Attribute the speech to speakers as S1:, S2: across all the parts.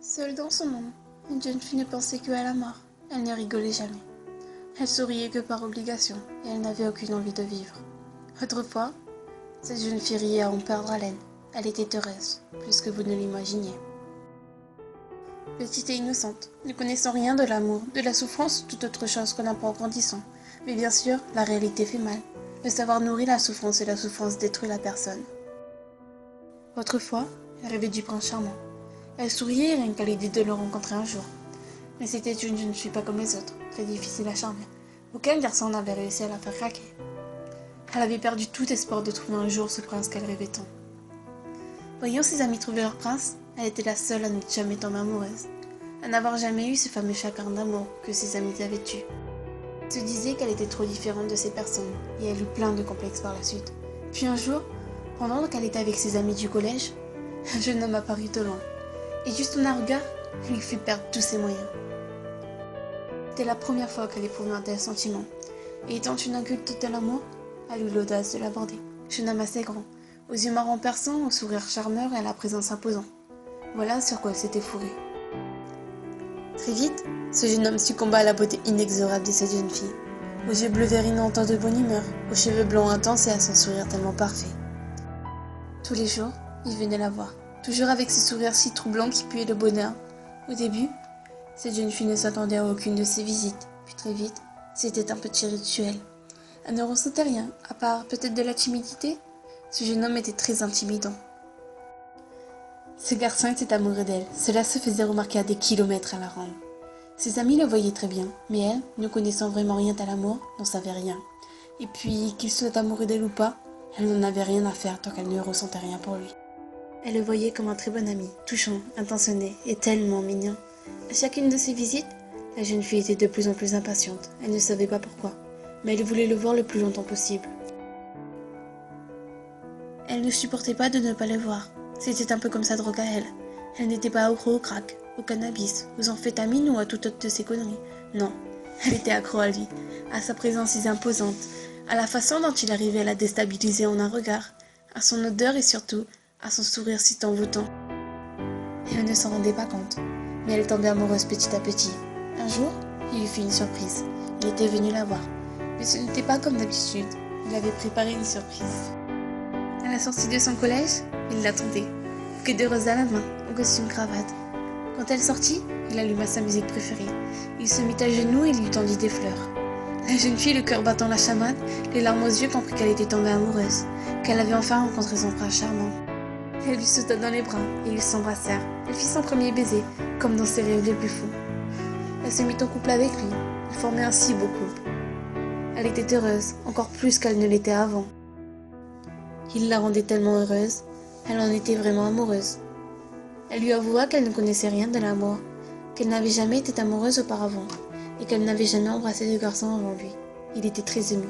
S1: Seule dans son monde, une jeune fille ne pensait qu'à la mort. Elle ne rigolait jamais. Elle souriait que par obligation, et elle n'avait aucune envie de vivre. Autrefois, cette jeune fille riait à en perdre haleine. Elle était heureuse, plus que vous ne l'imaginiez. Petite et innocente, ne connaissant rien de l'amour, de la souffrance ou toute autre chose qu'on apprend en grandissant. Mais bien sûr, la réalité fait mal. Le savoir nourrit la souffrance et la souffrance détruit la personne. Autrefois, elle rêvait du prince charmant. Elle souriait rien qu'à l'idée de le rencontrer un jour. Mais c'était une jeune fille pas comme les autres, très difficile à charmer. Aucun garçon n'avait réussi à la faire craquer. Elle avait perdu tout espoir de trouver un jour ce prince qu'elle rêvait tant. Voyant ses amis trouver leur prince, elle était la seule à ne jamais tomber amoureuse, à n'avoir jamais eu ce fameux chagrin d'amour que ses amis avaient eu. Elle se disait qu'elle était trop différente de ces personnes, et elle eut plein de complexes par la suite. Puis un jour, pendant qu'elle était avec ses amis du collège, un jeune homme apparut de loin, et juste en un regard, lui fit perdre tous ses moyens. C'était la première fois qu'elle éprouvait un tel sentiment, et étant une inculte de l'amour, elle eut l'audace de l'aborder. Jeune homme assez grand, aux yeux marrons perçants, au sourire charmeur et à la présence imposante. Voilà sur quoi elle s'était fourrée. Très vite, ce jeune homme succomba à la beauté inexorable de cette jeune fille, aux yeux bleus vérinants de bonne humeur, aux cheveux blancs intenses et à son sourire tellement parfait. Tous les jours, il venait la voir, toujours avec ce sourire si troublant qui puait le bonheur. Au début, cette jeune fille ne s'attendait à aucune de ses visites, puis très vite, c'était un petit rituel. Elle ne ressentait rien, à part peut-être de la timidité. Ce jeune homme était très intimidant. Ce garçon était amoureux d'elle, cela se faisait remarquer à des kilomètres à la ronde. Ses amis le voyaient très bien, mais elle, ne connaissant vraiment rien à l'amour, n'en savait rien. Et puis, qu'il soit amoureux d'elle ou pas, elle n'en avait rien à faire tant qu'elle ne ressentait rien pour lui. Elle le voyait comme un très bon ami, touchant, intentionné et tellement mignon. À chacune de ses visites, la jeune fille était de plus en plus impatiente. Elle ne savait pas pourquoi, mais elle voulait le voir le plus longtemps possible. Elle ne supportait pas de ne pas le voir. C'était un peu comme sa drogue à elle. Elle n'était pas accro au crack, au cannabis, aux amphétamines ou à toute autre de ces conneries. Non, elle était accro à lui, à sa présence si imposante, à la façon dont il arrivait à la déstabiliser en un regard, à son odeur et surtout à son sourire si envoûtant. Et elle ne s'en rendait pas compte, mais elle tombait amoureuse petit à petit. Un jour, il lui fit une surprise. Il était venu la voir, mais ce n'était pas comme d'habitude. Il avait préparé une surprise. À la sortie de son collège, il l'attendait, bouquet de roses à la main, en costume cravate. Quand elle sortit, il alluma sa musique préférée. Il se mit à genoux et lui tendit des fleurs. La jeune fille, le cœur battant la chamade, les larmes aux yeux, comprit qu'elle était tombée amoureuse, qu'elle avait enfin rencontré son prince charmant. Elle lui sauta dans les bras et ils s'embrassèrent. Elle fit son premier baiser, comme dans ses rêves les plus fous. Elle se mit en couple avec lui. Ils formaient un si beau couple. Elle était heureuse, encore plus qu'elle ne l'était avant. Il la rendait tellement heureuse, elle en était vraiment amoureuse. Elle lui avoua qu'elle ne connaissait rien de l'amour, qu'elle n'avait jamais été amoureuse auparavant, et qu'elle n'avait jamais embrassé de garçon avant lui. Il était très ému.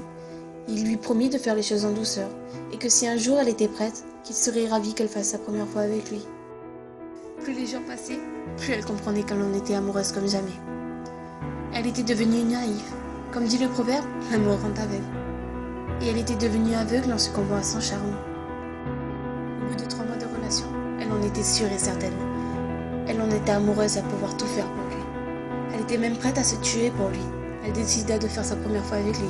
S1: Il lui promit de faire les choses en douceur, et que si un jour elle était prête, qu'il serait ravi qu'elle fasse sa première fois avec lui. Plus les jours passaient, plus elle comprenait qu'elle en était amoureuse comme jamais. Elle était devenue naïve. Comme dit le proverbe, l'amour rend aveugle. Et elle était devenue aveugle en succombant à son charme. Au bout de 3 mois de relation, elle en était sûre et certaine. Elle en était amoureuse à pouvoir tout faire pour lui. Elle était même prête à se tuer pour lui. Elle décida de faire sa première fois avec lui.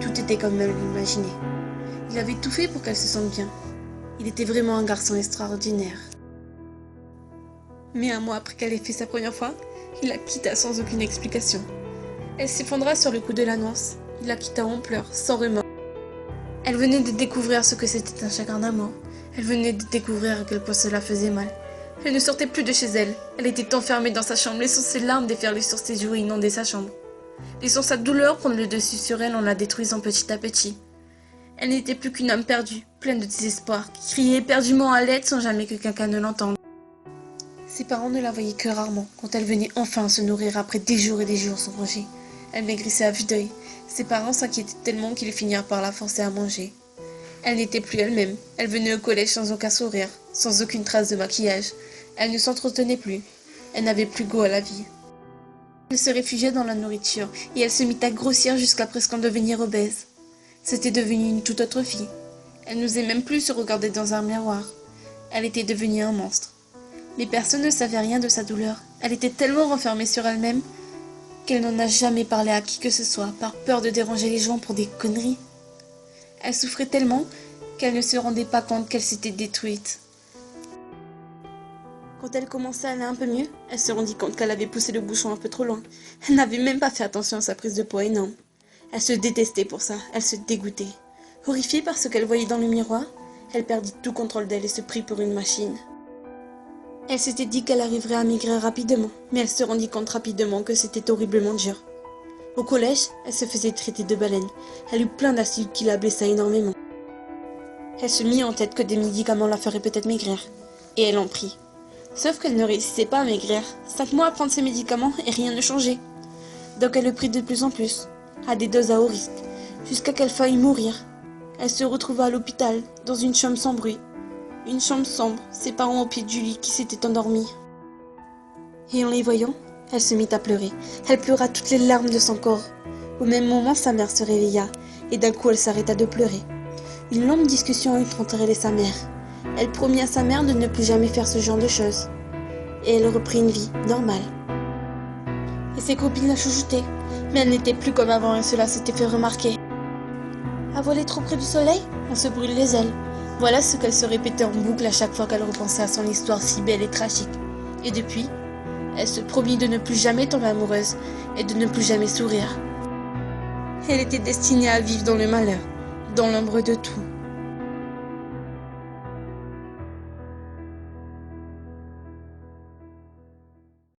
S1: Tout était comme elle l'imaginait. Il avait tout fait pour qu'elle se sente bien. Il était vraiment un garçon extraordinaire. Mais un mois après qu'elle ait fait sa première fois, il la quitta sans aucune explication. Elle s'effondra sur le coup de l'annonce. Il la quitta en pleurs, sans remords. Elle venait de découvrir ce que c'était un chagrin d'amour. Elle venait de découvrir à quel point cela faisait mal. Elle ne sortait plus de chez elle. Elle était enfermée dans sa chambre, laissant ses larmes déferler sur ses joues et inonder sa chambre. Laissant sa douleur prendre le dessus sur elle en la détruisant petit à petit. Elle n'était plus qu'une âme perdue, pleine de désespoir, qui criait éperdument à l'aide sans jamais que quelqu'un ne l'entende. Ses parents ne la voyaient que rarement, quand elle venait enfin se nourrir après des jours et des jours sans manger. Elle maigrissait à vue d'œil. Ses parents s'inquiétaient tellement qu'ils finirent par la forcer à manger. Elle n'était plus elle-même. Elle venait au collège sans aucun sourire, sans aucune trace de maquillage. Elle ne s'entretenait plus. Elle n'avait plus goût à la vie. Elle se réfugiait dans la nourriture, et elle se mit à grossir jusqu'à presque en devenir obèse. C'était devenu une toute autre fille. Elle n'osait même plus se regarder dans un miroir. Elle était devenue un monstre. Mais personne ne savait rien de sa douleur. Elle était tellement renfermée sur elle-même qu'elle n'en a jamais parlé à qui que ce soit, par peur de déranger les gens pour des conneries. Elle souffrait tellement qu'elle ne se rendait pas compte qu'elle s'était détruite. Quand elle commençait à aller un peu mieux, elle se rendit compte qu'elle avait poussé le bouchon un peu trop loin. Elle n'avait même pas fait attention à sa prise de poids énorme. Elle se détestait pour ça, elle se dégoûtait. Horrifiée par ce qu'elle voyait dans le miroir, elle perdit tout contrôle d'elle et se prit pour une machine. Elle s'était dit qu'elle arriverait à maigrir rapidement, mais elle se rendit compte rapidement que c'était horriblement dur. Au collège, elle se faisait traiter de baleine. Elle eut plein d'acides qui la blessa énormément. Elle se mit en tête que des médicaments la feraient peut-être maigrir, et elle en prit. Sauf qu'elle ne réussissait pas à maigrir. 5 mois à prendre ses médicaments et rien ne changeait. Donc elle le prit de plus en plus, à des doses à haut risque, jusqu'à qu'elle faille mourir. Elle se retrouva à l'hôpital, dans une chambre sans bruit. Une chambre sombre, ses parents au pied du lit qui s'étaient endormis. Et en les voyant, elle se mit à pleurer. Elle pleura toutes les larmes de son corps. Au même moment, sa mère se réveilla, et d'un coup elle s'arrêta de pleurer. Une longue discussion eut entre elle et sa mère. Elle promit à sa mère de ne plus jamais faire ce genre de choses. Et elle reprit une vie normale. Et ses copines la chouchoutaient, mais elle n'était plus comme avant et cela s'était fait remarquer. À voler trop près du soleil, on se brûle les ailes. Voilà ce qu'elle se répétait en boucle à chaque fois qu'elle repensait à son histoire si belle et tragique. Et depuis, elle se promit de ne plus jamais tomber amoureuse et de ne plus jamais sourire. Elle était destinée à vivre dans le malheur, dans l'ombre de tout.